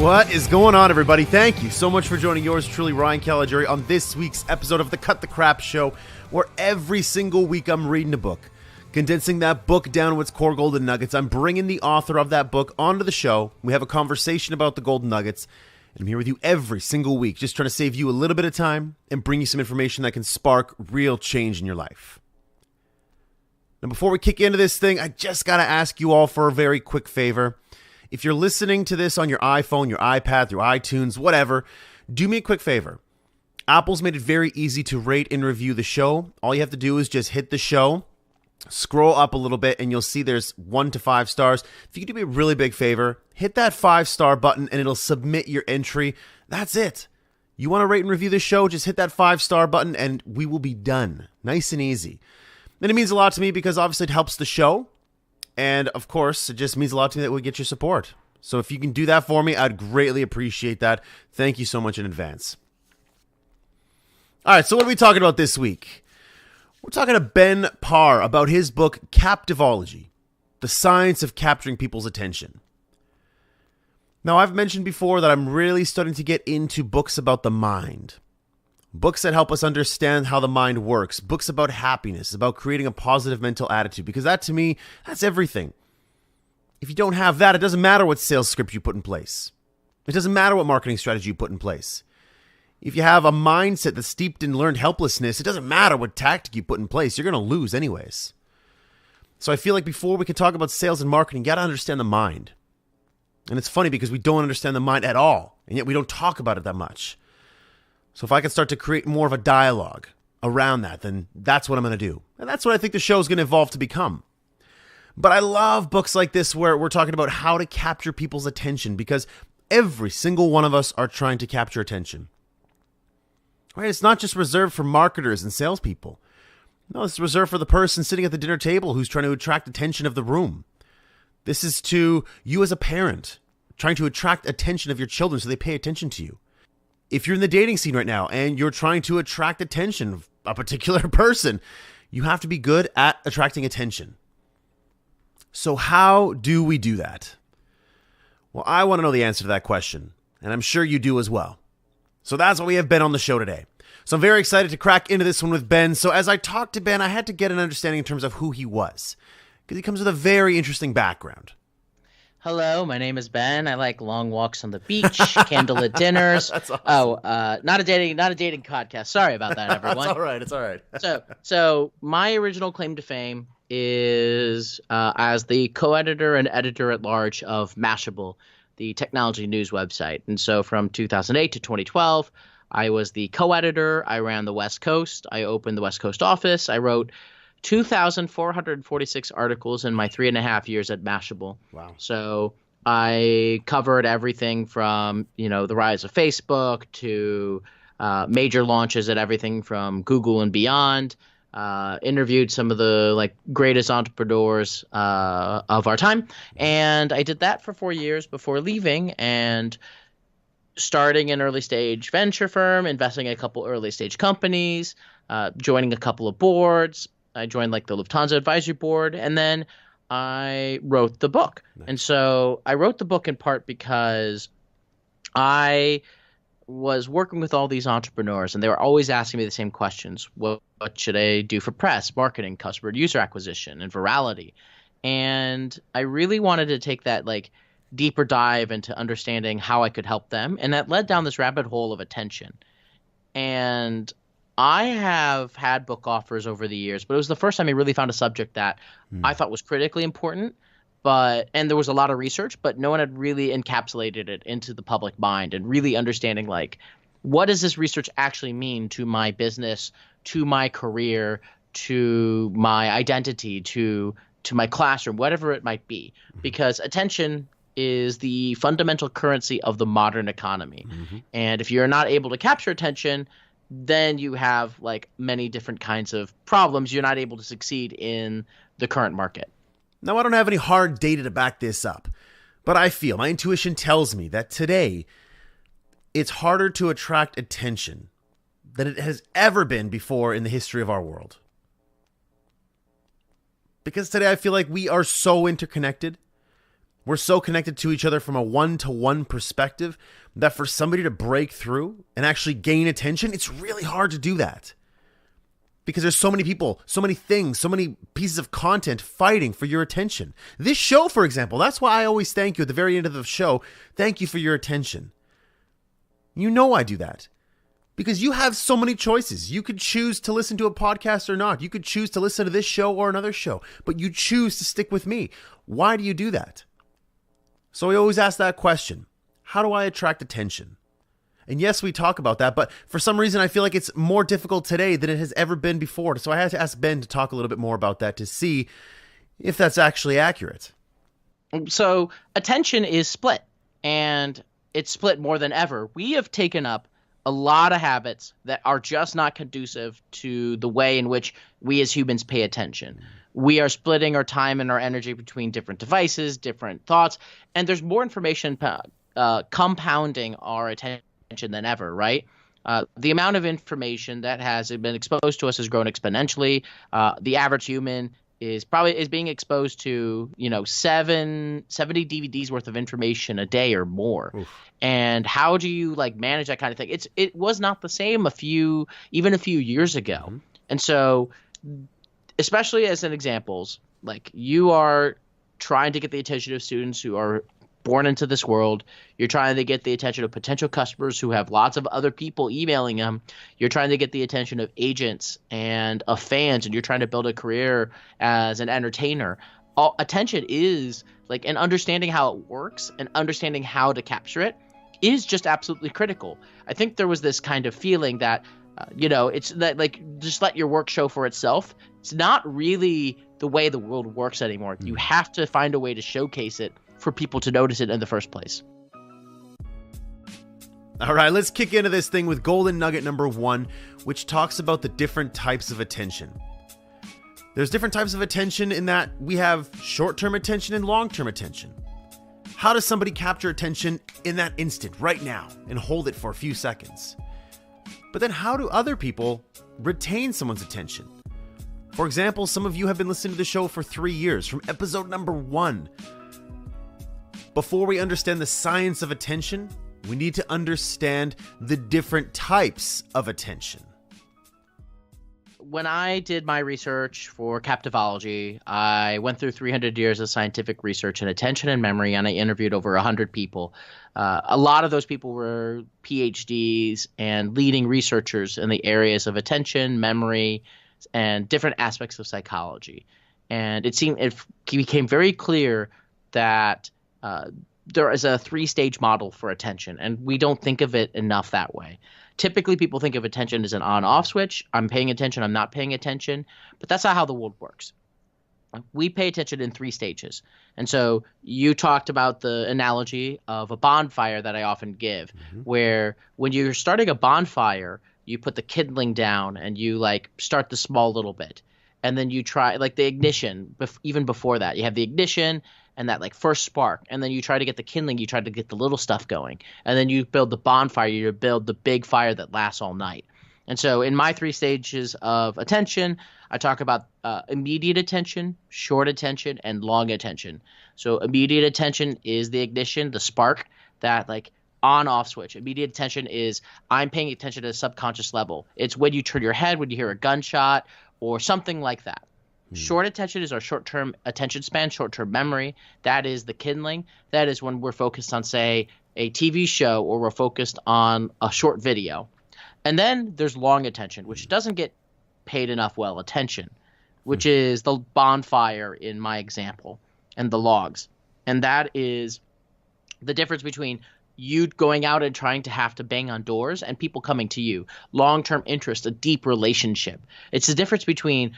What is going on, everybody? Thank you so much for joining yours truly, Ryan Caligiuri, on this week's episode of the Cut the Crap Show, where every single week I'm reading a book, condensing that book down to its core golden nuggets. I'm bringing the author of that book onto the show. We have a conversation about the golden nuggets, and I'm here with you every single week, just trying to save you a little bit of time and bring you some information that can spark real change in your life. Now, before we kick into this thing, I just got to ask you all for a very quick favor. If you're listening to this on your iPhone, your iPad, through iTunes, whatever, do me a quick favor. Apple's made it very easy to rate and review the show. All you have to do is just hit the show, scroll up a little bit, and you'll see there's 1 to 5 stars. If you could do me a really big favor, hit that 5-star button and it'll submit your entry. That's it. You want to rate and review the show, just hit that 5-star button and we will be done. Nice and easy. And it means a lot to me because obviously it helps the show. And, of course, it just means a lot to me that we get your support. So if you can do that for me, I'd greatly appreciate that. Thank you so much in advance. All right, so what are we talking about this week? We're talking to Ben Parr about his book, Captivology, The Science of Capturing People's Attention. Now, I've mentioned before that I'm really starting to get into books about the mind. Books that help us understand how the mind works. Books about happiness, about creating a positive mental attitude. Because that, to me, that's everything. If you don't have that, it doesn't matter what sales script you put in place. It doesn't matter what marketing strategy you put in place. If you have a mindset that's steeped in learned helplessness, it doesn't matter what tactic you put in place. You're going to lose anyways. So I feel like before we can talk about sales and marketing, you got to understand the mind. And it's funny because we don't understand the mind at all. And yet we don't talk about it that much. So if I can start to create more of a dialogue around that, then that's what I'm going to do. And that's what I think the show is going to evolve to become. But I love books like this where we're talking about how to capture people's attention because every single one of us are trying to capture attention. Right? It's not just reserved for marketers and salespeople. No, it's reserved for the person sitting at the dinner table who's trying to attract attention of the room. This is to you as a parent, trying to attract attention of your children so they pay attention to you. If you're in the dating scene right now and you're trying to attract attention of a particular person, you have to be good at attracting attention. So how do we do that? Well, I want to know the answer to that question, and I'm sure you do as well. So that's why we have Ben on the show today. So I'm very excited to crack into this one with Ben. So as I talked to Ben, I had to get an understanding in terms of who he was, because he comes with a very interesting background. Hello, my name is Ben. I like long walks on the beach, candlelit dinners. That's awesome. Not a dating podcast. Sorry about that, everyone. It's all right. So my original claim to fame is as the co-editor and editor at large of Mashable, the technology news website. And so from 2008 to 2012, I was the co-editor. I ran the West Coast. I opened the West Coast office. I wrote 2,446 articles in my 3.5 years at Mashable. Wow. So I covered everything from, the rise of Facebook to major launches at everything from Google and beyond. Interviewed some of the greatest entrepreneurs of our time. And I did that for 4 years before leaving and starting an early stage venture firm, investing in a couple early stage companies, joining a couple of boards. I joined the Lufthansa advisory board, and then I wrote the book. Nice. And so I wrote the book in part because I was working with all these entrepreneurs, and they were always asking me the same questions. What should I do for press, marketing, customer user acquisition, and virality? And I really wanted to take that deeper dive into understanding how I could help them. And that led down this rabbit hole of attention. And I have had book offers over the years, but it was the first time I really found a subject that I thought was critically important, and there was a lot of research, but no one had really encapsulated it into the public mind and really understanding what does this research actually mean to my business, to my career, to my identity, to my classroom, whatever it might be, because attention is the fundamental currency of the modern economy. And if you're not able to capture attention, then you have many different kinds of problems. You're not able to succeed in the current market. Now, I don't have any hard data to back this up, but I feel, my intuition tells me that today it's harder to attract attention than it has ever been before in the history of our world. Because today I feel like we are so interconnected We're so connected to each other from a one-to-one perspective that for somebody to break through and actually gain attention, it's really hard to do that. Because there's so many people, so many things, so many pieces of content fighting for your attention. This show, for example, that's why I always thank you at the very end of the show. Thank you for your attention. You know I do that. Because you have so many choices. You could choose to listen to a podcast or not. You could choose to listen to this show or another show. But you choose to stick with me. Why do you do that? So we always ask that question. How do I attract attention? And yes, we talk about that, but for some reason I feel like it's more difficult today than it has ever been before. So I had to ask Ben to talk a little bit more about that to see if that's actually accurate. So attention is split, and it's split more than ever. We have taken up a lot of habits that are just not conducive to the way in which we as humans pay attention. We are splitting our time and our energy between different devices, different thoughts, and there's more information compounding our attention than ever, right? The amount of information that has been exposed to us has grown exponentially. The average human is being exposed to 70 DVDs worth of information a day or more. Oof. And how do you manage that kind of thing? It was not the same even a few years ago. Mm-hmm. And so, especially as an examples, you are trying to get the attention of students who are born into this world. You're trying to get the attention of potential customers who have lots of other people emailing them. You're trying to get the attention of agents and of fans, and you're trying to build a career as an entertainer. Attention is and understanding how it works and understanding how to capture it is just absolutely critical. I think there was this kind of feeling that it's that just let your work show for itself. It's not really the way the world works anymore. You have to find a way to showcase it for people to notice it in the first place. All right, let's kick into this thing with golden nugget number 1, which talks about the different types of attention. There's different types of attention in that we have short-term attention and long-term attention. How does somebody capture attention in that instant, right now, and hold it for a few seconds? But then how do other people retain someone's attention? For example, some of you have been listening to the show for 3 years, from episode number 1. Before we understand the science of attention, we need to understand the different types of attention. When I did my research for Captivology, I went through 300 years of scientific research in attention and memory, and I interviewed over 100 people. A lot of those people were PhDs and leading researchers in the areas of attention, memory, and different aspects of psychology. And it became very clear that there is a 3-stage model for attention, and we don't think of it enough that way. Typically, people think of attention as an on-off switch. I'm paying attention, I'm not paying attention, but that's not how the world works. We pay attention in 3 stages. And so you talked about the analogy of a bonfire that I often give, where when you're starting a bonfire, you put the kindling down and you start the small little bit. And then you try the ignition, even before that. You have the ignition and that first spark, and then you try to get the kindling, you try to get the little stuff going, and then you build the bonfire, you build the big fire that lasts all night. And so in my 3 stages of attention, I talk about immediate attention, short attention, and long attention. So immediate attention is the ignition, the spark, that on-off switch. Immediate attention is I'm paying attention at a subconscious level. It's when you turn your head, when you hear a gunshot, or something like that. Short attention is our short-term attention span, short-term memory. That is the kindling. That is when we're focused on, say, a TV show, or we're focused on a short video. And then there's long attention, which doesn't get paid enough attention, which is the bonfire in my example, and the logs. And that is the difference between you going out and trying to have to bang on doors and people coming to you. Long-term interest, a deep relationship. It's the difference between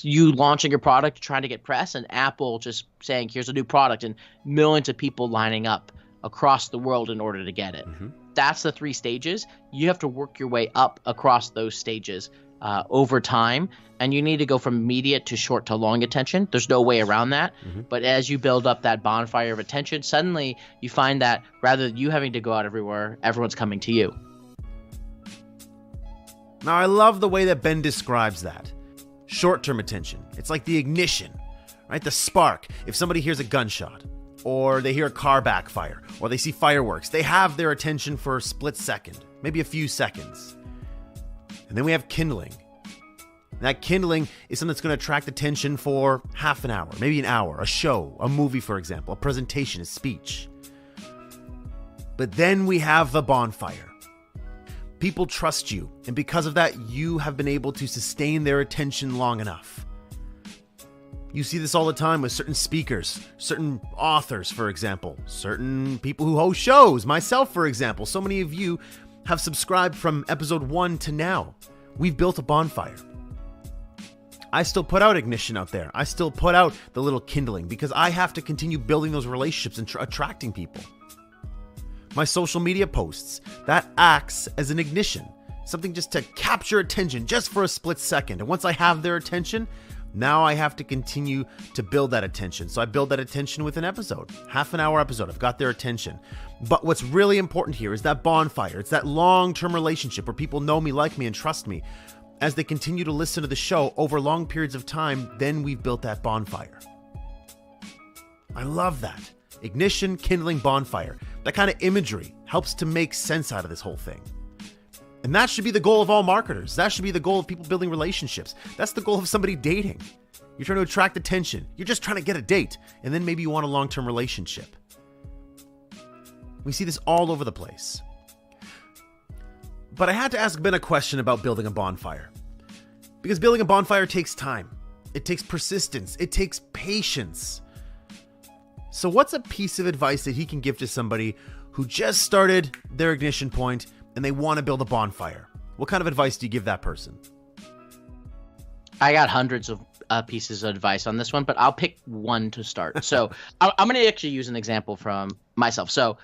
you launching your product, trying to get press, and Apple just saying, here's a new product, and millions of people lining up across the world in order to get it. That's the 3 stages. You have to work your way up across those stages over time, and you need to go from immediate to short to long attention. There's no way around that. But as you build up that bonfire of attention, suddenly you find that rather than you having to go out everywhere, everyone's coming to you. Now, I love the way that Ben describes that. Short-term attention. It's like the ignition, right? The spark. If somebody hears a gunshot, or they hear a car backfire, or they see fireworks. They have their attention for a split second, maybe a few seconds. And then we have kindling. That kindling is something that's going to attract attention for half an hour, maybe an hour, a show, a movie, for example, a presentation, a speech. But then we have the bonfire. People trust you, and because of that, you have been able to sustain their attention long enough. You see this all the time with certain speakers, certain authors, for example, certain people who host shows, myself, for example. So many of you have subscribed from episode 1 to now. We've built a bonfire. I still put out ignition out there. I still put out the little kindling because I have to continue building those relationships and attracting people. My social media posts, that acts as an ignition, something just to capture attention just for a split second. And once I have their attention, now I have to continue to build that attention. So I build that attention with an episode, half an hour episode. I've got their attention. But what's really important here is that bonfire. It's that long-term relationship where people know me, like me, and trust me. As they continue to listen to the show over long periods of time, then we've built that bonfire. I love that. Ignition, kindling, bonfire. That kind of imagery helps to make sense out of this whole thing. And that should be the goal of all marketers. That should be the goal of people building relationships. That's the goal of somebody dating. You're trying to attract attention. You're just trying to get a date. And then maybe you want a long-term relationship. We see this all over the place. But I had to ask Ben a question about building a bonfire. Because building a bonfire takes time. It takes persistence. It takes patience. So what's a piece of advice that he can give to somebody who just started their ignition point and they want to build a bonfire? What kind of advice do you give that person? I got hundreds of pieces of advice on this one, but I'll pick one to start. So I'm going to actually use an example from myself. So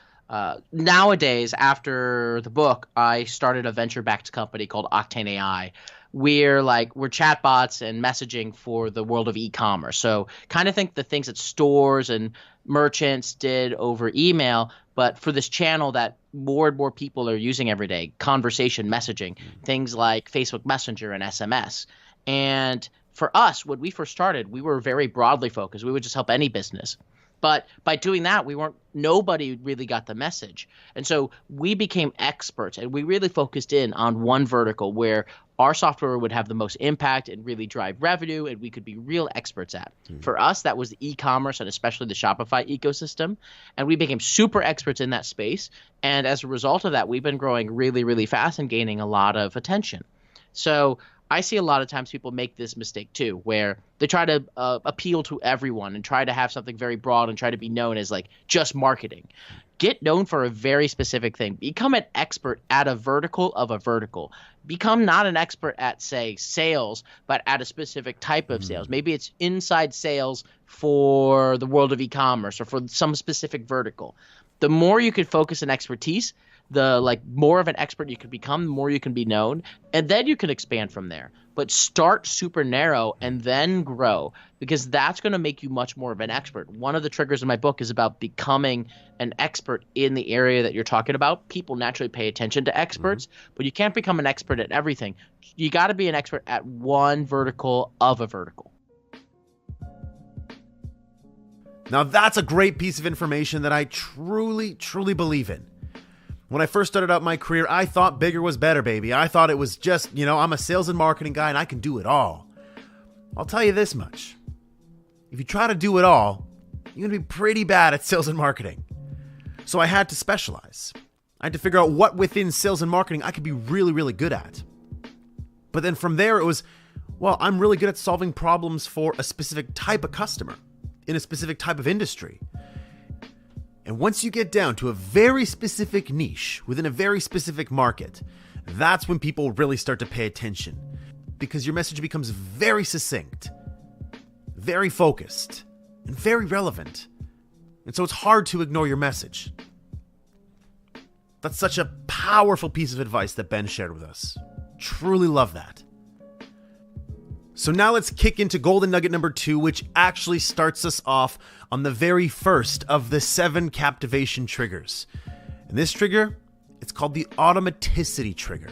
nowadays, after the book, I started a venture-backed company called Octane AI. We're chatbots and messaging for the world of e-commerce. So kind of think the things that stores and merchants did over email, but for this channel that more and more people are using every day, conversation messaging, things like Facebook Messenger and SMS. And for us, when we first started, we were very broadly focused. We would just help any business. But by doing that, nobody really got the message. And so we became experts, and we really focused in on one vertical where our software would have the most impact and really drive revenue, and we could be real experts at. For us, that was the e-commerce and especially the Shopify ecosystem. And we became super experts in that space. And as a result of that, we've been growing really, really fast and gaining a lot of attention. So I see a lot of times people make this mistake too, where they try to appeal to everyone and try to have something very broad and try to be known as like just marketing. Get known for a very specific thing. Become an expert at a vertical of a vertical. Become not an expert at, say, sales, but at a specific type of sales. Maybe it's inside sales for the world of e-commerce or for some specific vertical. The more you could focus on expertise, the more of an expert you can become, the more you can be known, and then you can expand from there. But start super narrow and then grow, because that's going to make you much more of an expert. One of the triggers in my book is about becoming an expert in the area that you're talking about. People naturally pay attention to experts, but you can't become an expert at everything. You got to be an expert at one vertical of a vertical. Now that's a great piece of information that I truly, truly believe in. When I first started out my career, I thought bigger was better, baby. I thought it was just, I'm a sales and marketing guy and I can do it all. I'll tell you this much. If you try to do it all, you're going to be pretty bad at sales and marketing. So I had to specialize. I had to figure out what within sales and marketing I could be really, really good at. But then from there it was, I'm really good at solving problems for a specific type of customer in a specific type of industry. And once you get down to a very specific niche within a very specific market, that's when people really start to pay attention, because your message becomes very succinct, very focused, and very relevant. And so it's hard to ignore your message. That's such a powerful piece of advice that Ben shared with us. Truly love that. So now let's kick into golden nugget number 2, which actually starts us off on the very first of the 7 captivation triggers. And this trigger, it's called the automaticity trigger.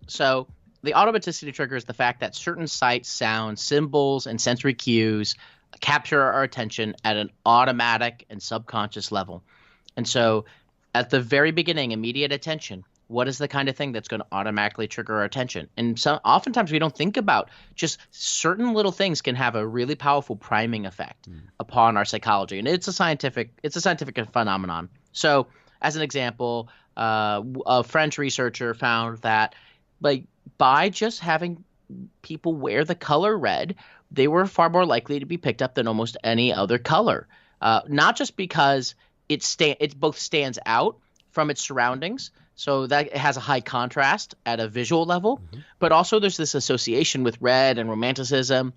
So the automaticity trigger is the fact that certain sights, sounds, symbols, and sensory cues capture our attention at an automatic and subconscious level. And so at the very beginning, immediate attention, what is the kind of thing that's going to automatically trigger our attention? And so oftentimes we don't think about just certain little things can have a really powerful priming effect upon our psychology. And it's a scientific phenomenon. So as an example, a French researcher found that like by just having people wear the color red, they were far more likely to be picked up than almost any other color. Not just because it both stands out from its surroundings, so that it has a high contrast at a visual level, but also there's this association with red and romanticism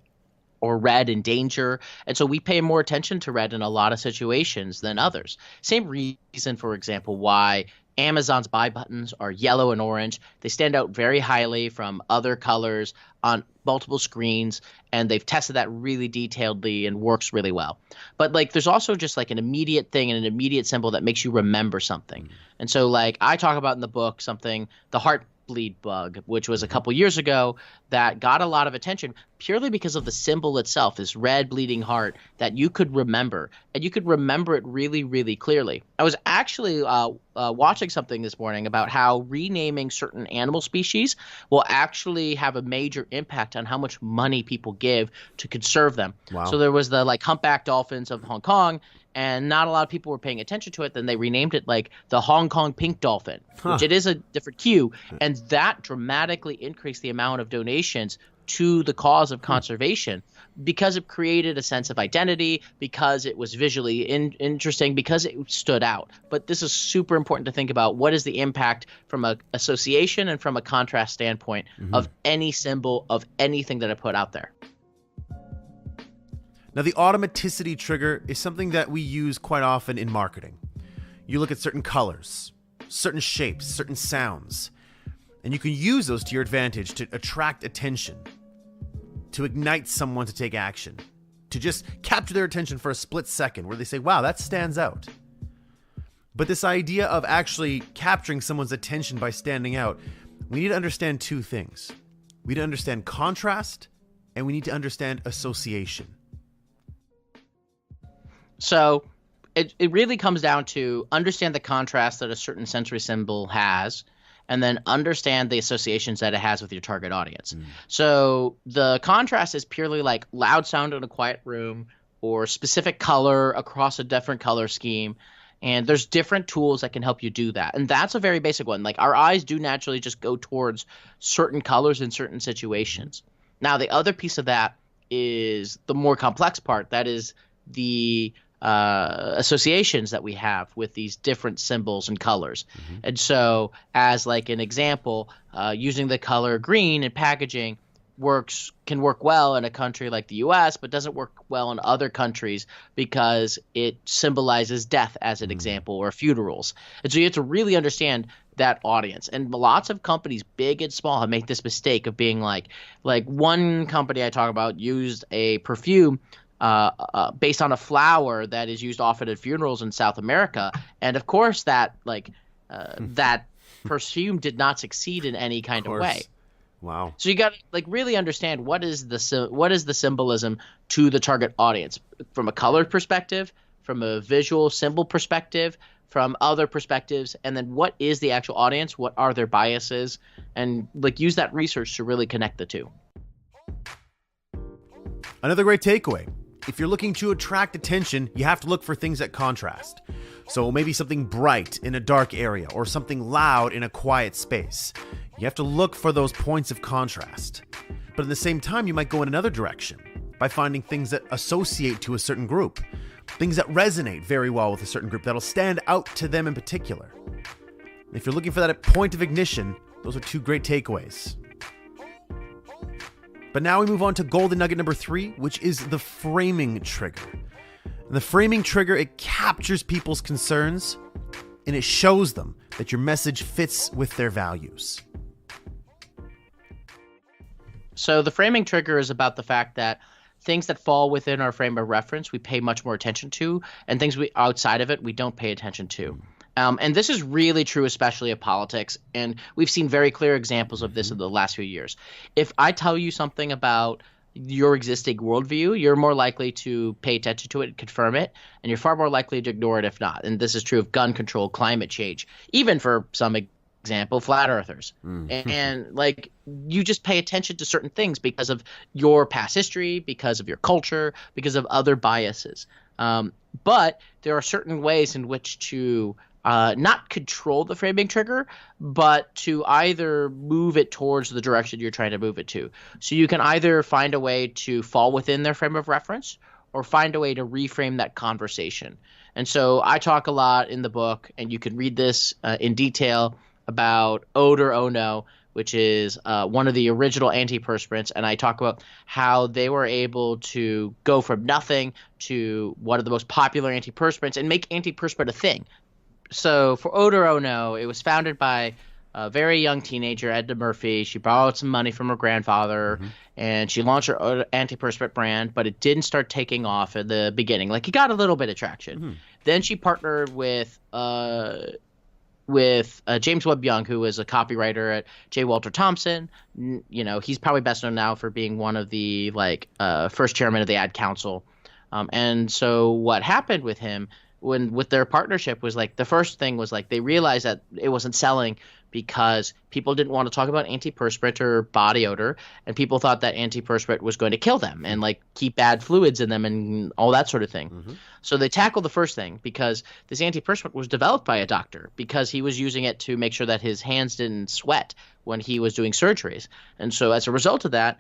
or red and danger. And so we pay more attention to red in a lot of situations than others. Same reason, for example, why Amazon's buy buttons are yellow and orange. They stand out very highly from other colors on multiple screens, and they've tested that really detailedly and works really well. But like there's also just like an immediate thing and an immediate symbol that makes you remember something. And so like I talk about in the book something, the heartbleed bug, which was a couple years ago, that got a lot of attention purely because of the symbol itself, this red bleeding heart that you could remember, and you could remember it really, really clearly. I was actually watching something this morning about how renaming certain animal species will actually have a major impact on how much money people give to conserve them. Wow. So there was the like humpback dolphins of Hong Kong, and not a lot of people were paying attention to it. Then they renamed it like the Hong Kong pink dolphin, which it is a different hue, and that dramatically increased the amount of donations to the cause of conservation because it created a sense of identity, because it was visually interesting, because it stood out. But this is super important to think about. What is the impact from an association and from a contrast standpoint of any symbol, of anything that I put out there? Now, the automaticity trigger is something that we use quite often in marketing. You look at certain colors, certain shapes, certain sounds, and you can use those to your advantage to attract attention, to ignite someone to take action, to just capture their attention for a split second where they say, wow, that stands out. But this idea of actually capturing someone's attention by standing out, we need to understand two things. We need to understand contrast, and we need to understand association. So it really comes down to understand the contrast that a certain sensory symbol has, and then understand the associations that it has with your target audience. So the contrast is purely like loud sound in a quiet room or specific color across a different color scheme. And there's different tools that can help you do that. And that's a very basic one. Like our eyes do naturally just go towards certain colors in certain situations. Now, the other piece of that is the more complex part. That is the associations that we have with these different symbols and colors. And so as like an example, using the color green in packaging can work well in a country like the US, but doesn't work well in other countries because it symbolizes death as an example, or funerals. And so you have to really understand that audience. And lots of companies, big and small, have made this mistake of being like one company I talk about used a perfume based on a flower that is used often at funerals in South America, and of course that that perfume did not succeed in any kind of way. Wow! So you got to like really understand what is the symbolism to the target audience from a color perspective, from a visual symbol perspective, from other perspectives, and then what is the actual audience? What are their biases? And like use that research to really connect the two. Another great takeaway. If you're looking to attract attention, you have to look for things that contrast. So maybe something bright in a dark area or something loud in a quiet space. You have to look for those points of contrast. But at the same time, you might go in another direction by finding things that associate to a certain group, things that resonate very well with a certain group, that'll stand out to them in particular. If you're looking for that point of ignition, those are two great takeaways. But now we move on to golden nugget number 3, which is the framing trigger. And the framing trigger, it captures people's concerns and it shows them that your message fits with their values. So the framing trigger is about the fact that things that fall within our frame of reference, we pay much more attention to, and things outside of it, we don't pay attention to. And this is really true, especially of politics. And we've seen very clear examples of this in the last few years. If I tell you something about, your existing worldview, you're more likely to pay attention to it and confirm it, and you're far more likely to ignore it if not. And this is true of gun control, climate change, even for some example, flat earthers. And like, you just pay attention to certain things because of your past history, because of your culture, because of other biases. But there are certain ways in which to not control the framing trigger, but to either move it towards the direction you're trying to move it to. So you can either find a way to fall within their frame of reference or find a way to reframe that conversation. And so I talk a lot in the book, and you can read this in detail, about Ode or Oh No, which is one of the original antiperspirants. And I talk about how they were able to go from nothing to one of the most popular antiperspirants and make antiperspirant a thing. So for Ode or Oh No, it was founded by a very young teenager, Edna Murphy. She borrowed some money from her grandfather, and she launched her antiperspirant brand, but it didn't start taking off at the beginning. Like, it got a little bit of traction. Then she partnered with James Webb Young, who is a copywriter at J. Walter Thompson. You know, he's probably best known now for being one of the first chairman of the Ad Council. And so what happened with him with their partnership was the first thing was they realized that it wasn't selling because people didn't want to talk about antiperspirant or body odor, and people thought that antiperspirant was going to kill them and keep bad fluids in them and all that sort of thing. So they tackled the first thing because this antiperspirant was developed by a doctor because he was using it to make sure that his hands didn't sweat when he was doing surgeries. And so as a result of that,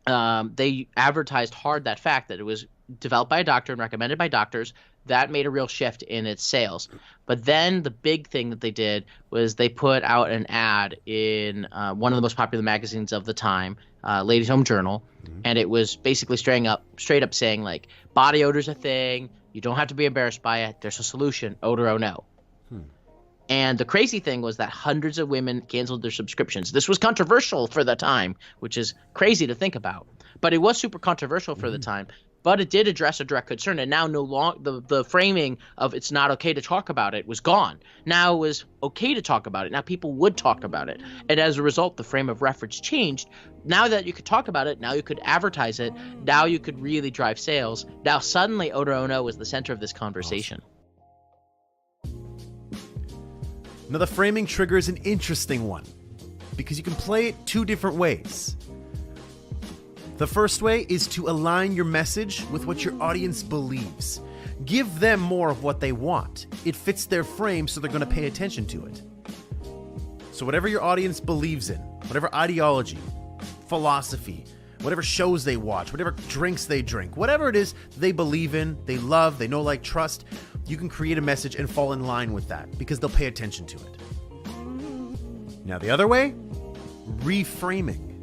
they advertised hard that fact that it was developed by a doctor and recommended by doctors. That made a real shift in its sales. But then the big thing that they did was they put out an ad in one of the most popular magazines of the time, Ladies' Home Journal, and it was basically straight up saying body odor's a thing. You don't have to be embarrassed by it. There's a solution. Odor, oh no. And the crazy thing was that hundreds of women canceled their subscriptions. This was controversial for the time, which is crazy to think about. But it was super controversial for the time. But it did address a direct concern, and now the framing of it's not okay to talk about it was gone. Now it was okay to talk about it. Now people would talk about it. And as a result, the frame of reference changed. Now that you could talk about it, now you could advertise it, now you could really drive sales. Now suddenly Ode or Oh No was the center of this conversation. Now the framing trigger is an interesting one because you can play it two different ways. The first way is to align your message with what your audience believes. Give them more of what they want. It fits their frame, so they're going to pay attention to it. So whatever your audience believes in, whatever ideology, philosophy, whatever shows they watch, whatever drinks they drink, whatever it is they believe in, they love, they know, like, trust, you can create a message and fall in line with that because they'll pay attention to it. Now the other way, reframing.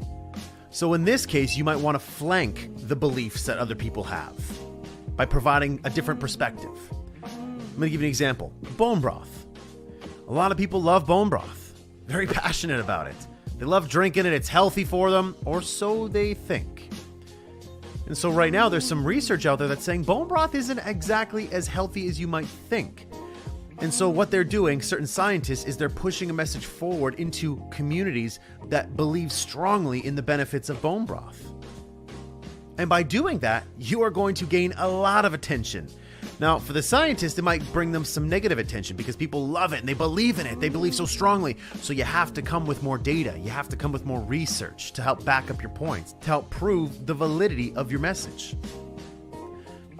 So in this case, you might want to flank the beliefs that other people have by providing a different perspective. I'm going to give you an example. Bone broth. A lot of people love bone broth. Very passionate about it. They love drinking it. It's healthy for them, or so they think. And so right now, there's some research out there that's saying bone broth isn't exactly as healthy as you might think. And so what they're doing, certain scientists, is they're pushing a message forward into communities that believe strongly in the benefits of bone broth. And by doing that, you are going to gain a lot of attention. Now, for the scientists, it might bring them some negative attention because people love it and they believe in it. They believe so strongly. So you have to come with more data. You have to come with more research to help back up your points, to help prove the validity of your message.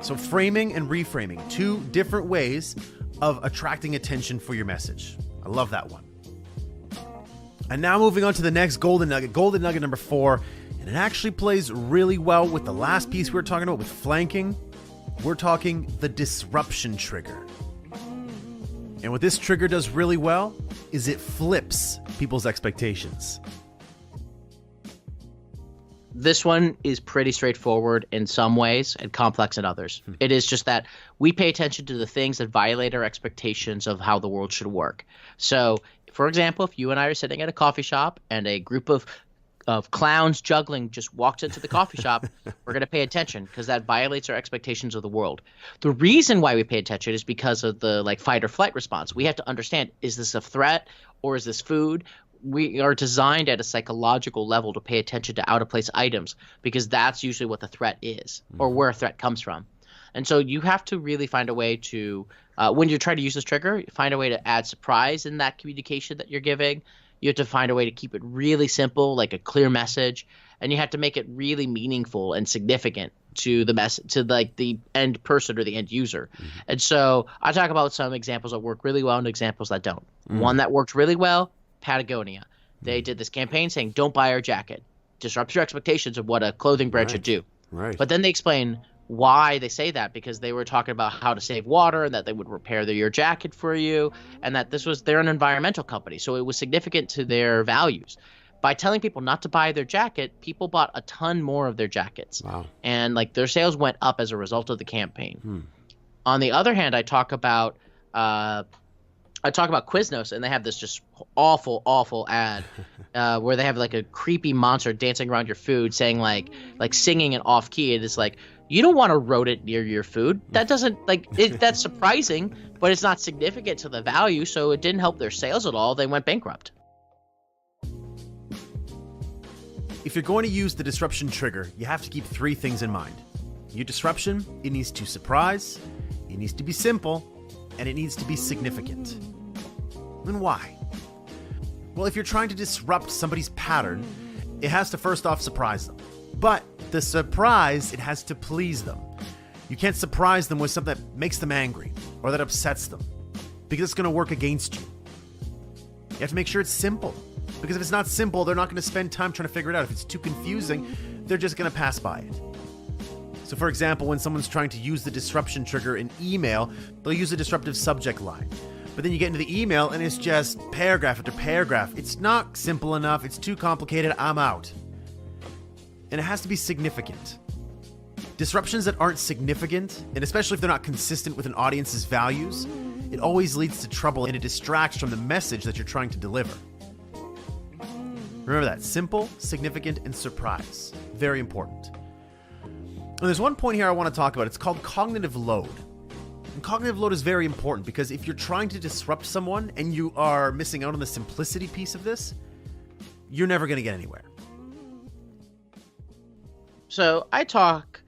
So framing and reframing, two different ways of attracting attention for your message. I love that one. And now moving on to the next golden nugget number 4, and it actually plays really well with the last piece we were talking about with flanking. We're talking the disruption trigger. And what this trigger does really well is it flips people's expectations. This one is pretty straightforward in some ways and complex in others. It is just that we pay attention to the things that violate our expectations of how the world should work. So, for example, if you and I are sitting at a coffee shop and a group of clowns juggling just walks into the coffee shop, we're going to pay attention because that violates our expectations of the world. The reason why we pay attention is because of the fight or flight response. We have to understand, is this a threat or is this food? we are designed at a psychological level to pay attention to out of place items because that's usually what the threat is or where a threat comes from. And so you have to really find a way to, when you're trying to use this trigger, find a way to add surprise in that communication that you're giving. You have to find a way to keep it really simple, like a clear message, and you have to make it really meaningful and significant to the to like the end person or the end user. And so I talk about some examples that work really well and examples that don't. One that worked really well, Patagonia. They did this campaign saying, "Don't buy our jacket." Disrupts your expectations of what a clothing brand should do. Right. But then they explain why they say that, because they were talking about how to save water and that they would repair your jacket for you, and that they're an environmental company, so it was significant to their values. By telling people not to buy their jacket, people bought a ton more of their jackets. Wow. And like their sales went up as a result of the campaign. On the other hand, I talk about Quiznos, and they have this just awful ad where they have like a creepy monster dancing around your food, saying like singing it off key. And it's like, you don't want a rodent near your food. That doesn't that's surprising, but it's not significant to the value, so it didn't help their sales at all. They went bankrupt. If you're going to use the disruption trigger, you have to keep 3 things in mind. Your disruption, it needs to surprise, it needs to be simple, and it needs to be significant. And why? Well, if you're trying to disrupt somebody's pattern, it has to first off surprise them. But the surprise, it has to please them. You can't surprise them with something that makes them angry or that upsets them, because it's going to work against you. You have to make sure it's simple, because if it's not simple, they're not going to spend time trying to figure it out. If it's too confusing, they're just going to pass by it. So for example, when someone's trying to use the disruption trigger in email, they'll use a disruptive subject line. But then you get into the email and it's just paragraph after paragraph. It's not simple enough. It's too complicated. I'm out. And it has to be significant. Disruptions that aren't significant, and especially if they're not consistent with an audience's values, it always leads to trouble and it distracts from the message that you're trying to deliver. Remember that. Simple, significant, and surprise. Very important. And there's one point here I want to talk about. It's called cognitive load. And cognitive load is very important because if you're trying to disrupt someone and you are missing out on the simplicity piece of this, you're never going to get anywhere. So I talk,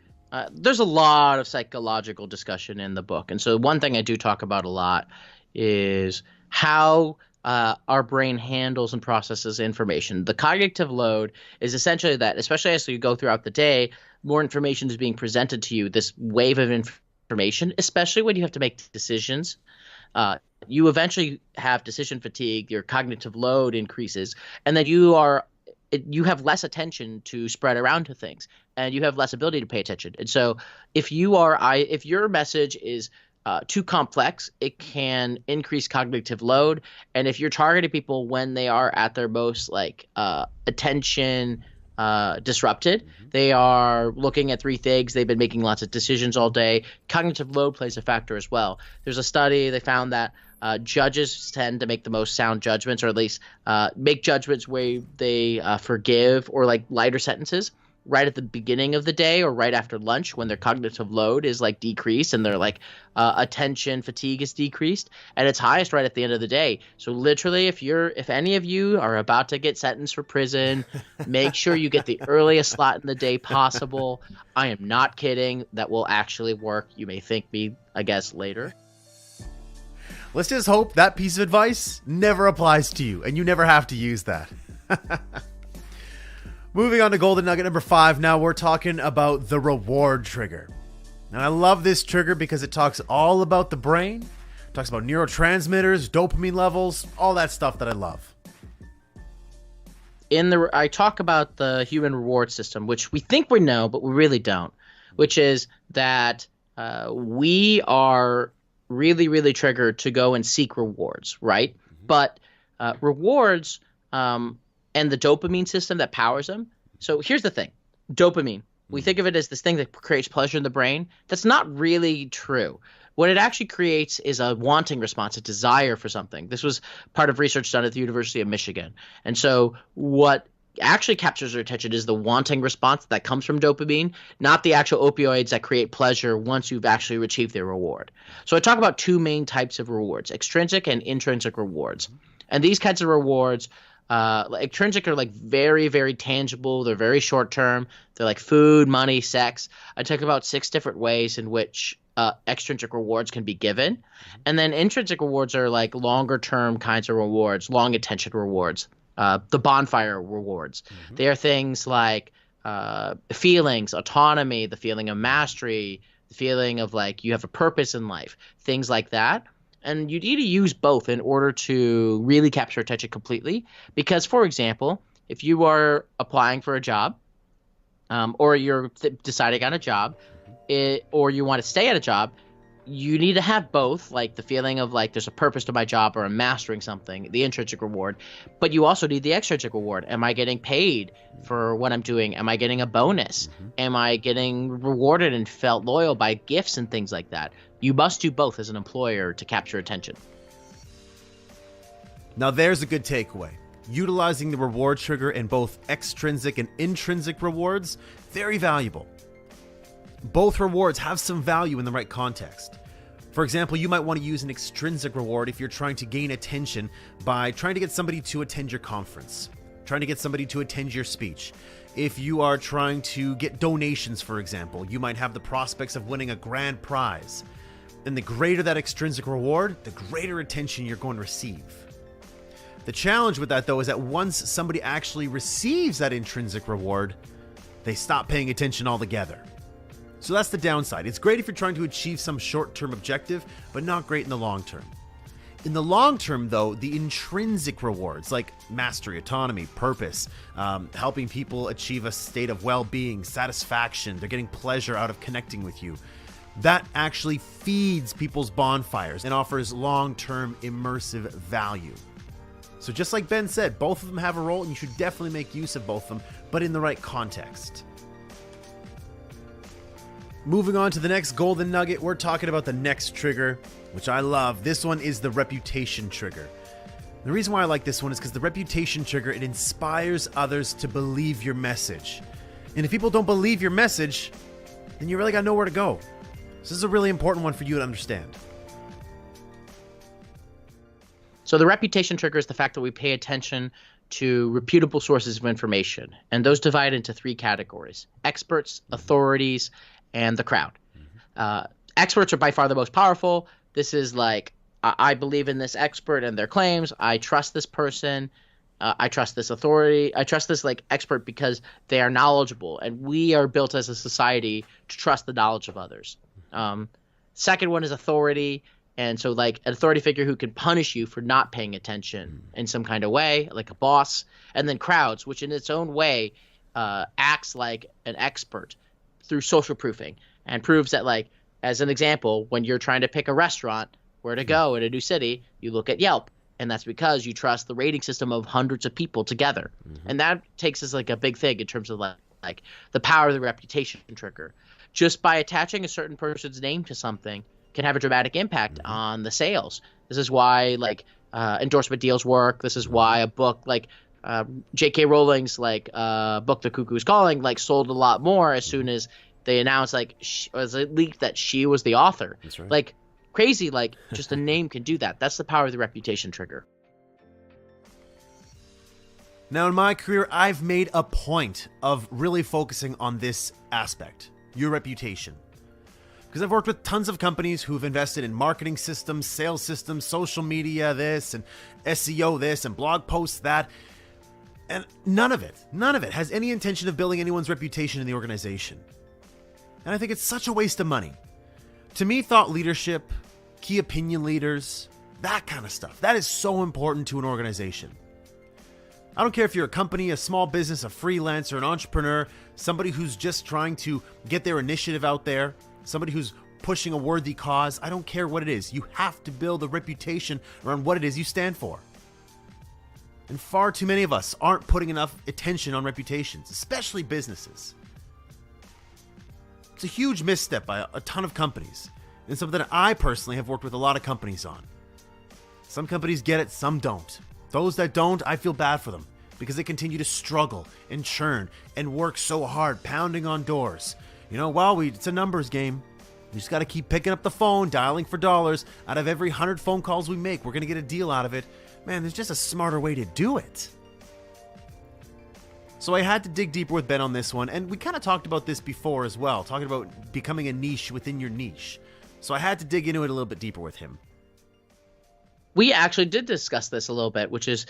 there's a lot of psychological discussion in the book. And so one thing I do talk about a lot is how our brain handles and processes information. The cognitive load is essentially that, especially as you go throughout the day, more information is being presented to you, this wave of information, especially when you have to make decisions. You eventually have decision fatigue, your cognitive load increases, and then you have less attention to spread around to things, and you have less ability to pay attention. And so if your message is too complex, it can increase cognitive load. And if you're targeting people when they are at their most attention disrupted, they are looking at 3 things, they've been making lots of decisions all day, cognitive load plays a factor as well. There's a study, they found that judges tend to make the most sound judgments, or at least make judgments where they forgive or like lighter sentences right at the beginning of the day or right after lunch, when their cognitive load is like decreased and their attention fatigue is decreased, and it's highest right at the end of the day. So literally, if any of you are about to get sentenced for prison, make sure you get the earliest slot in the day possible. I am not kidding. That will actually work. You may thank me, I guess, later. Let's just hope that piece of advice never applies to you and you never have to use that. Moving on to golden nugget number 5. Now we're talking about the reward trigger. And I love this trigger because it talks all about the brain. It talks about neurotransmitters, dopamine levels, all that stuff that I love. I talk about the human reward system, which we think we know, but we really don't, which is that we are really, really triggered to go and seek rewards, right? But rewards and the dopamine system that powers them. So here's the thing. Dopamine, we think of it as this thing that creates pleasure in the brain. That's not really true. What it actually creates is a wanting response, a desire for something. This was part of research done at the University of Michigan. And so what actually captures our attention is the wanting response that comes from dopamine, not the actual opioids that create pleasure once you've actually achieved their reward. So I talk about 2 main types of rewards, extrinsic and intrinsic rewards. And these kinds of rewards Like intrinsic are like very, very tangible. They're very short term. They're like food, money, sex. I talk about 6 different ways in which extrinsic rewards can be given. And then intrinsic rewards are like longer term kinds of rewards, long attention rewards, the bonfire rewards. They are things like feelings, autonomy, the feeling of mastery, the feeling of like you have a purpose in life, things like that. And you need to use both in order to really capture attention completely. Because, for example, if you are applying for a job, or you're deciding on a job, or you want to stay at a job, you need to have both, like the feeling of like there's a purpose to my job or I'm mastering something, the intrinsic reward, but you also need the extrinsic reward. Am I getting paid for what I'm doing? Am I getting a bonus? Am I getting rewarded and felt loyal by gifts and things like that? You must do both as an employer to capture attention. Now there's a good takeaway. Utilizing the reward trigger in both extrinsic and intrinsic rewards, very valuable. Both rewards have some value in the right context. For example, you might want to use an extrinsic reward if you're trying to gain attention by trying to get somebody to attend your conference, trying to get somebody to attend your speech. If you are trying to get donations, for example, you might have the prospects of winning a grand prize. And the greater that extrinsic reward, the greater attention you're going to receive. The challenge with that, though, is that once somebody actually receives that intrinsic reward, they stop paying attention altogether. So that's the downside. It's great if you're trying to achieve some short-term objective, but not great in the long term. In the long term, though, the intrinsic rewards like mastery, autonomy, purpose, helping people achieve a state of well-being, satisfaction, they're getting pleasure out of connecting with you, that actually feeds people's bonfires and offers long-term immersive value. So just like Ben said, both of them have a role and you should definitely make use of both of them, but in the right context. Moving on to the next golden nugget, we're talking about the next trigger, which I love. This one is the reputation trigger. The reason why I like this one is because the reputation trigger, it inspires others to believe your message. And if people don't believe your message, then you really got nowhere to go. So this is a really important one for you to understand. So the reputation trigger is the fact that we pay attention to reputable sources of information. And those divide into 3 categories: experts, authorities, and the crowd. Experts are by far the most powerful. This is like, I believe in this expert and their claims. I trust this person. I trust this authority. I trust this like expert because they are knowledgeable. And we are built as a society to trust the knowledge of others. Second one is authority. And so like an authority figure who can punish you for not paying attention in some kind of way, like a boss. And then crowds, which in its own way acts like an expert through social proofing and proves that, like, as an example, when you're trying to pick a restaurant where to go in a new city, you look at Yelp, and that's because you trust the rating system of hundreds of people together. And that takes us like a big thing in terms of like the power of the reputation trigger. Just by attaching a certain person's name to something can have a dramatic impact on the sales. This is why like endorsement deals work. This is why a book like J.K. Rowling's like book The Cuckoo's Calling like sold a lot more as soon as they announced like was it leaked that she was the author. That's right. Like crazy, like just a name can do that. That's the power of the reputation trigger. Now in my career, I've made a point of really focusing on this aspect, your reputation. Because I've worked with tons of companies who've invested in marketing systems, sales systems, social media this, and SEO this, and blog posts that. And none of it has any intention of building anyone's reputation in the organization. And I think it's such a waste of money. To me, thought leadership, key opinion leaders, that kind of stuff, that is so important to an organization. I don't care if you're a company, a small business, a freelancer, an entrepreneur, somebody who's just trying to get their initiative out there, somebody who's pushing a worthy cause. I don't care what it is. You have to build a reputation around what it is you stand for. And far too many of us aren't putting enough attention on reputations, especially businesses. It's a huge misstep by a ton of companies, and something that I personally have worked with a lot of companies on. Some companies get it, some don't. Those that don't, I feel bad for them because they continue to struggle and churn and work so hard, pounding on doors. It's a numbers game. We just got to keep picking up the phone, dialing for dollars. Out of every 100 phone calls we make, we're going to get a deal out of it. Man, there's just a smarter way to do it. So I had to dig deeper with Ben on this one, and we kind of talked about this before as well, talking about becoming a niche within your niche. So I had to dig into it a little bit deeper with him. We actually did discuss this a little bit, which is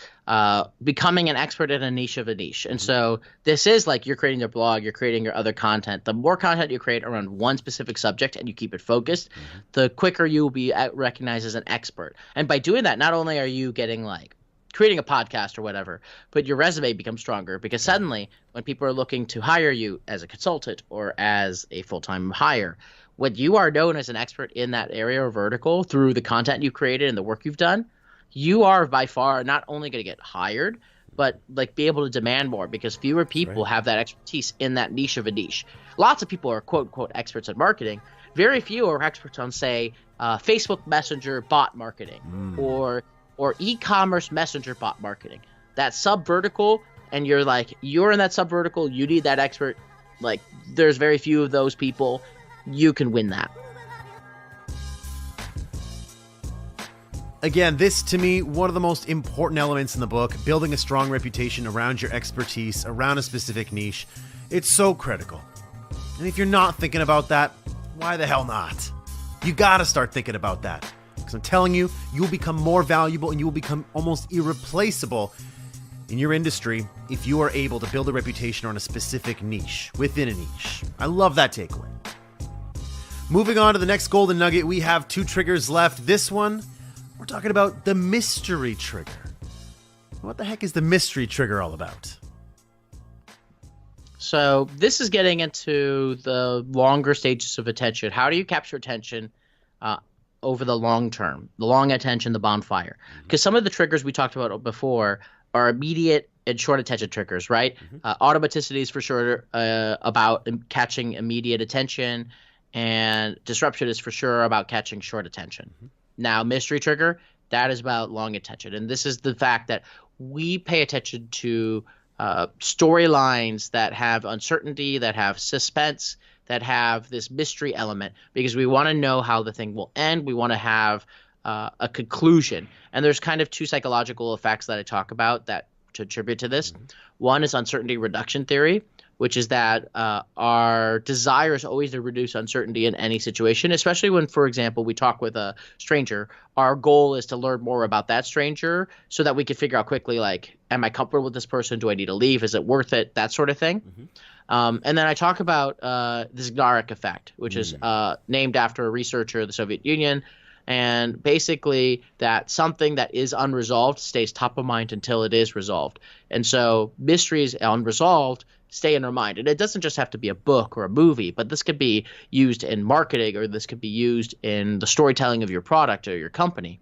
becoming an expert in a niche of a niche. And so this is like you're creating your blog, you're creating your other content. The more content you create around one specific subject and you keep it focused, the quicker you will be recognized as an expert. And by doing that, not only are you getting like creating a podcast or whatever, but your resume becomes stronger because suddenly when people are looking to hire you as a consultant or as a full-time hire, when you are known as an expert in that area or vertical through the content you created and the work you've done, you are by far not only going to get hired, but like be able to demand more because fewer people have that expertise in that niche of a niche. Lots of people are quote unquote experts at marketing. Very few are experts on, say, Facebook Messenger bot marketing or e-commerce messenger bot marketing. That sub-vertical, and you're in that sub-vertical, you need that expert. Like there's very few of those people. You can win that. Again, this to me, one of the most important elements in the book, building a strong reputation around your expertise, around a specific niche. It's so critical. And if you're not thinking about that, why the hell not? You gotta start thinking about that. Because I'm telling you, you'll become more valuable and you will become almost irreplaceable in your industry if you are able to build a reputation on a specific niche, within a niche. I love that takeaway. Moving on to the next golden nugget, we have 2 triggers left. This one, we're talking about the mystery trigger. What the heck is the mystery trigger all about? So this is getting into the longer stages of attention. How do you capture attention over the long term, the long attention, the bonfire? Because some of the triggers we talked about before are immediate and short attention triggers, right? Automaticity is for sure about catching immediate attention, and disruption is for sure about catching short attention. Now, mystery trigger, that is about long attention. And this is the fact that we pay attention to storylines that have uncertainty, that have suspense, that have this mystery element, because we want to know how the thing will end. We want to have a conclusion. And there's kind of 2 psychological effects that I talk about that to attribute to this. One is uncertainty reduction theory, which is that our desire is always to reduce uncertainty in any situation, especially when, for example, we talk with a stranger. Our goal is to learn more about that stranger so that we can figure out quickly, like, am I comfortable with this person? Do I need to leave? Is it worth it? That sort of thing. And then I talk about the Zeigarnik effect, which is named after a researcher of the Soviet Union. And basically that something that is unresolved stays top of mind until it is resolved. And so mysteries unresolved stay in our mind. And it doesn't just have to be a book or a movie, but this could be used in marketing, or this could be used in the storytelling of your product or your company.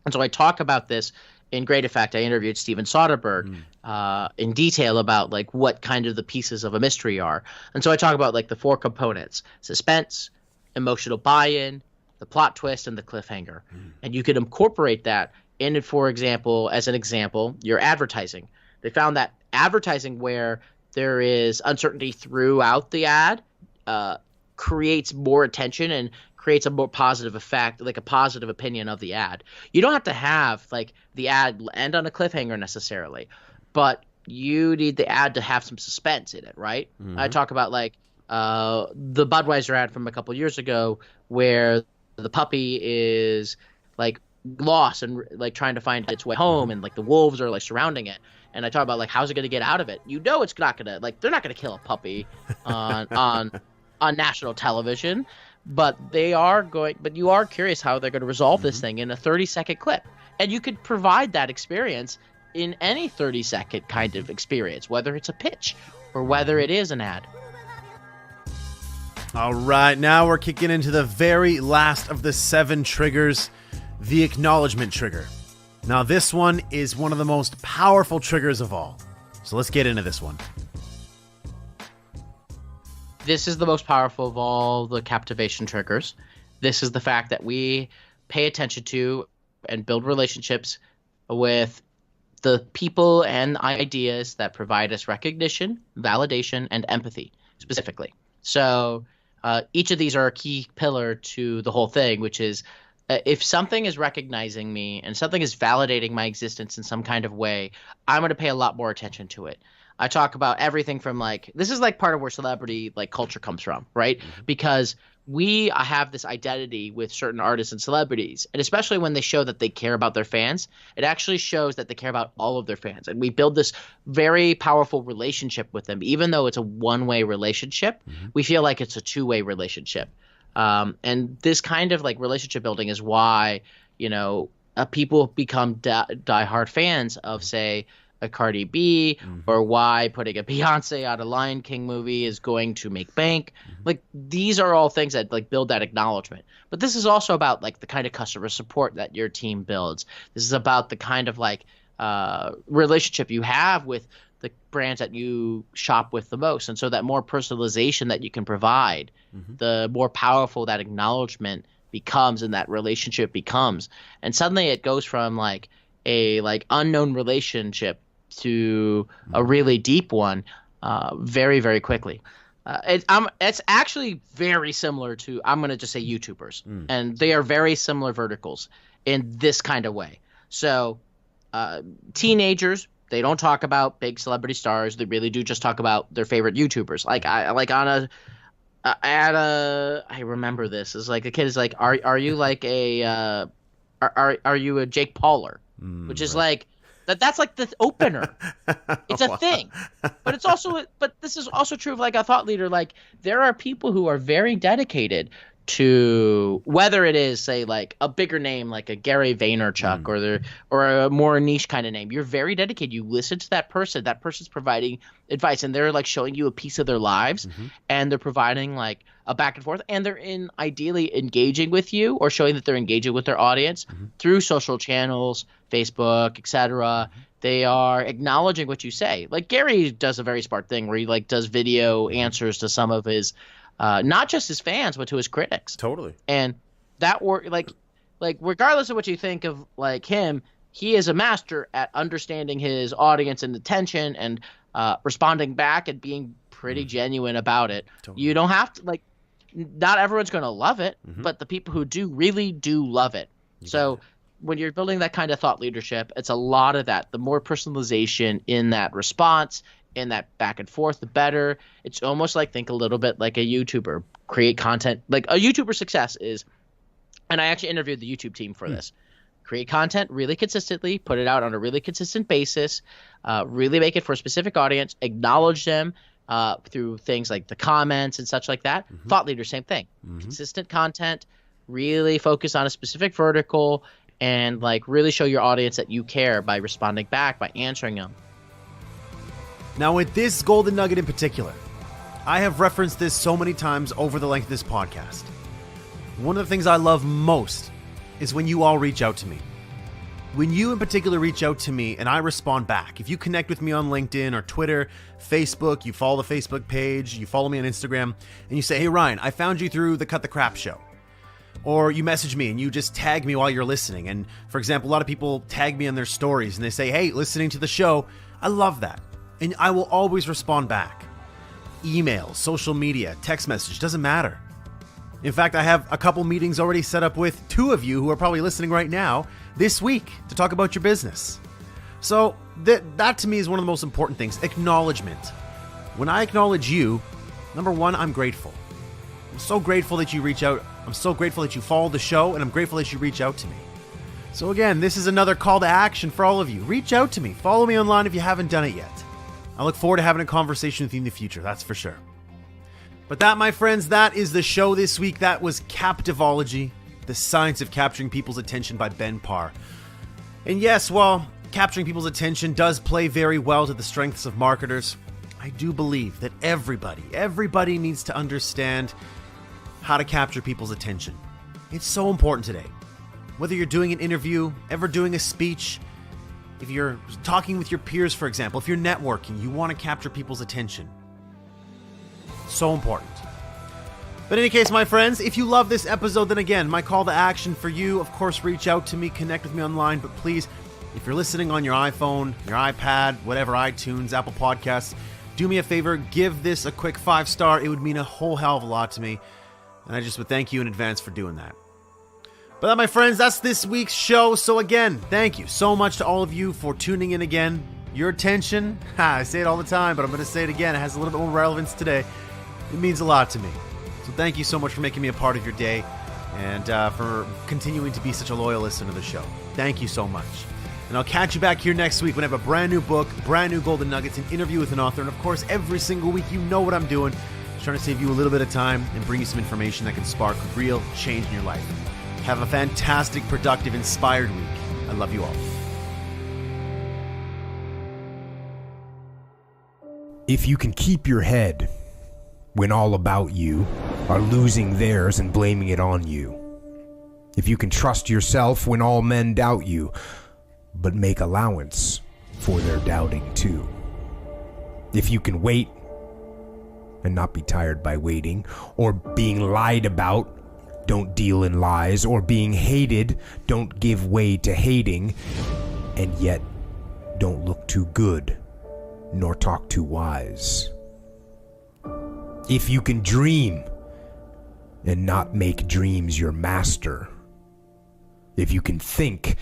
And so I talk about this in great effect. I interviewed Steven Soderbergh in detail about like what kind of the pieces of a mystery are. And so I talk about like the 4 components: suspense, emotional buy-in, the plot twist, and the cliffhanger. And you could incorporate that in, for example, as an example, your advertising. They found that advertising where there is uncertainty throughout the ad creates more attention and creates a more positive effect, like a positive opinion of the ad. You don't have to have like the ad end on a cliffhanger necessarily, but you need the ad to have some suspense in it, right? I talk about like the Budweiser ad from a couple years ago where the puppy is like lost and like trying to find its way home, and like the wolves are like surrounding it. And I talk about like, how's it going to get out of it? You know, it's not going to, like, they're not going to kill a puppy on national television, but you are curious how they're going to resolve this thing in a 30-second clip. And you could provide that experience in any 30-second kind of experience, whether it's a pitch or whether it is an ad. All right, now we're kicking into the very last of the 7 triggers, the acknowledgement trigger. Now, this one is one of the most powerful triggers of all. So let's get into this one. This is the most powerful of all the captivation triggers. This is the fact that we pay attention to and build relationships with the people and ideas that provide us recognition, validation, and empathy specifically. So each of these are a key pillar to the whole thing, which is if something is recognizing me and something is validating my existence in some kind of way, I'm going to pay a lot more attention to it. I talk about everything from like, this is like part of where celebrity like culture comes from, right? Because we have this identity with certain artists and celebrities, and especially when they show that they care about their fans, it actually shows that they care about all of their fans. And we build this very powerful relationship with them. Even though it's a one-way relationship, we feel like it's a two-way relationship. And this kind of like relationship building is why, people become diehard fans of, say, a Cardi B, or why putting a Beyonce out a Lion King movie is going to make bank. Like, these are all things that like build that acknowledgement. But this is also about like the kind of customer support that your team builds. This is about the kind of like relationship you have with the brands that you shop with the most. And so that more personalization that you can provide, the more powerful that acknowledgement becomes and that relationship becomes. And suddenly it goes from like a like unknown relationship to a really deep one very, very quickly. It's actually very similar to, I'm going to just say, YouTubers. And they are very similar verticals in this kind of way. So teenagers, they don't talk about big celebrity stars. They really do just talk about their favorite YouTubers. I remember this. It's like a kid is like, are you like a are you a Jake Pauler? Which is like that's like the opener. It's a thing. But it's also, but this is also true of like a thought leader. Like, there are people who are very dedicated to, whether it is, say, like a bigger name like a Gary Vaynerchuk or a more niche kind of name. You're very dedicated. You listen to that person. That person's providing advice, and they're like showing you a piece of their lives, and they're providing like a back and forth, and they're ideally engaging with you or showing that they're engaging with their audience through social channels, Facebook, etc. They are acknowledging what you say. Like, Gary does a very smart thing where he like does video answers to some of his not just his fans, but to his critics. Totally. And that work, like regardless of what you think of like him, he is a master at understanding his audience and attention and responding back and being pretty genuine about it. Totally. You don't have to, like, not everyone's going to love it, but the people who do really do love it. When you're building that kind of thought leadership, it's a lot of that. The more personalization in that response, in that back and forth, the better. It's almost like, think a little bit like a YouTuber. Create content. Like, a YouTuber success is, and I actually interviewed the YouTube team for this. Create content really consistently, put it out on a really consistent basis, really make it for a specific audience, acknowledge them through things like the comments and such like that. Thought leader, same thing. Consistent content, really focus on a specific vertical, and like really show your audience that you care by responding back, by answering them. Now, with this golden nugget in particular, I have referenced this so many times over the length of this podcast. One of the things I love most is when you all reach out to me. When you in particular reach out to me and I respond back. If you connect with me on LinkedIn or Twitter, Facebook, you follow the Facebook page, you follow me on Instagram, and you say, hey Ryan, I found you through the Cut the Crap show. Or you message me and you just tag me while you're listening. And for example, a lot of people tag me on their stories and they say, hey, listening to the show. I love that. And I will always respond back. Email, social media, text message, doesn't matter. In fact, I have a couple meetings already set up with two of you who are probably listening right now this week to talk about your business. So that to me is one of the most important things, acknowledgement. When I acknowledge you, number one, I'm grateful. I'm so grateful that you reach out. I'm so grateful that you follow the show, and I'm grateful that you reach out to me. So again, this is another call to action for all of you. Reach out to me. Follow me online if you haven't done it yet. I look forward to having a conversation with you in the future, that's for sure. But that, my friends, that is the show this week. That was Captivology, the science of capturing people's attention by Ben Parr. And yes, while capturing people's attention does play very well to the strengths of marketers, I do believe that everybody needs to understand how to capture people's attention. It's so important today. Whether you're doing an interview, ever doing a speech, if you're talking with your peers, for example, if you're networking, you want to capture people's attention. So important. But in any case, my friends, if you love this episode, then again, my call to action for you, of course, reach out to me, connect with me online, but please, if you're listening on your iPhone, your iPad, whatever, iTunes, Apple Podcasts, do me a favor, give this a quick 5-star. It would mean a whole hell of a lot to me, and I just would thank you in advance for doing that. But that, my friends, that's this week's show. So again, thank you so much to all of you for tuning in again. Your attention, I say it all the time, but I'm going to say it again. It has a little bit more relevance today. It means a lot to me. So thank you so much for making me a part of your day and for continuing to be such a loyal listener to the show. Thank you so much. And I'll catch you back here next week when I have a brand new book, brand new golden nuggets, an interview with an author. And of course, every single week, you know what I'm doing. Just trying to save you a little bit of time and bring you some information that can spark real change in your life. Have a fantastic, productive, inspired week. I love you all. If you can keep your head when all about you are losing theirs and blaming it on you. If you can trust yourself when all men doubt you, but make allowance for their doubting too. If you can wait and not be tired by waiting, or being lied about, don't deal in lies, or being hated, don't give way to hating, and yet don't look too good, nor talk too wise. If you can dream and not make dreams your master. If you can think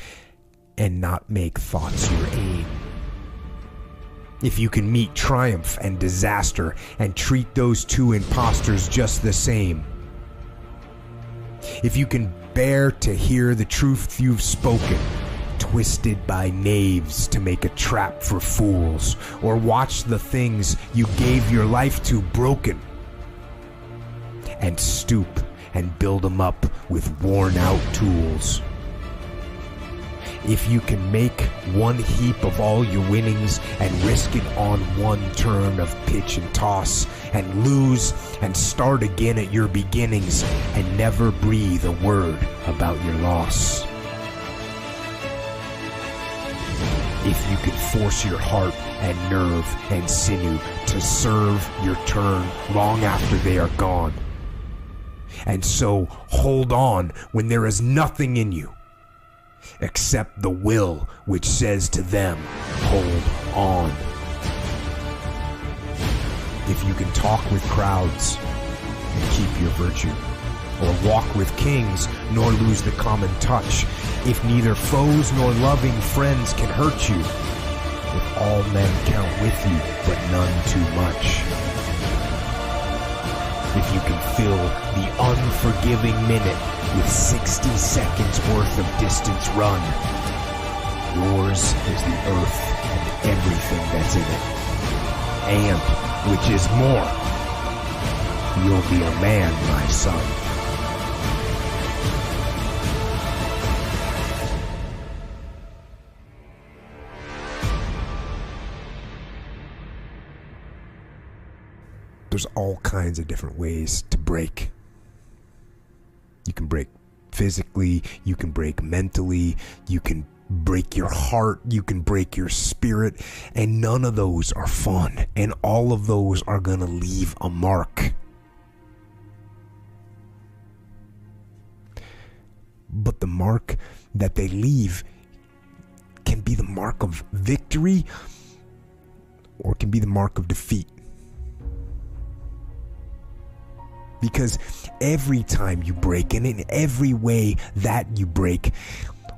and not make thoughts your aim. If you can meet triumph and disaster and treat those two impostors just the same. If you can bear to hear the truth you've spoken, twisted by knaves to make a trap for fools, or watch the things you gave your life to broken, and stoop and build them up with worn-out tools. If you can make one heap of all your winnings and risk it on one turn of pitch and toss, and lose and start again at your beginnings, and never breathe a word about your loss. If you can force your heart and nerve and sinew to serve your turn long after they are gone, and so hold on when there is nothing in you except the will which says to them, hold on. If you can talk with crowds and keep your virtue, or walk with kings nor lose the common touch, if neither foes nor loving friends can hurt you, if all men count with you but none too much, if you can fill the unforgiving minute with 60 seconds worth of distance run, yours is the earth and everything that's in it. And, which is more, you'll be a man, my son. There's all kinds of different ways to break. You can break physically, you can break mentally, you can break your heart, you can break your spirit, and none of those are fun, and all of those are gonna leave a mark. But the mark that they leave can be the mark of victory, or it can be the mark of defeat. Because every time you break, and in every way that you break,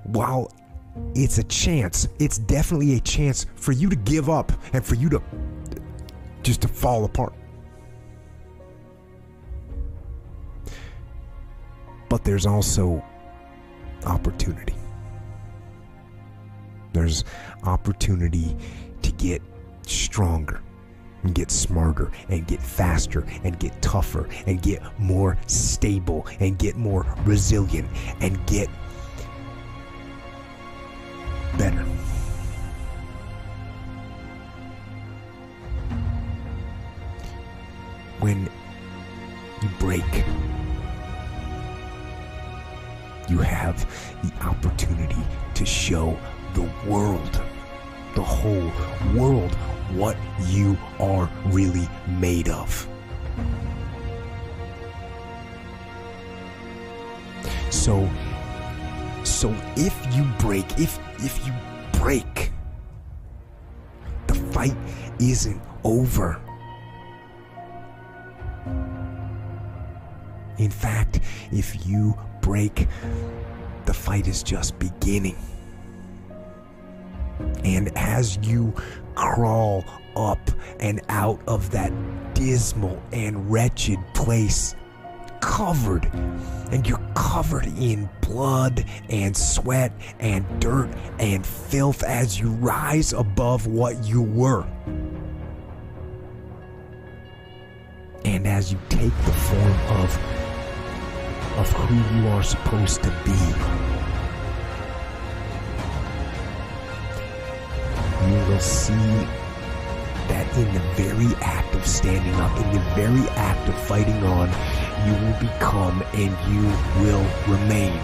while it's a chance, it's definitely a chance for you to give up and for you to just to fall apart. But there's also opportunity. There's opportunity to get stronger, and get smarter, and get faster, and get tougher, and get more stable, and get more resilient, and get better. When you break, you have the opportunity to show the world, the whole world, what you are really made of. So if you break, if you break, the fight isn't over. In fact, if you break, the fight is just beginning. And as you crawl up and out of that dismal and wretched place, you're covered in blood and sweat and dirt and filth as you rise above what you were. And as you take the form of who you are supposed to be, you will see that in the very act of standing up, in the very act of fighting on, you will become and you will remain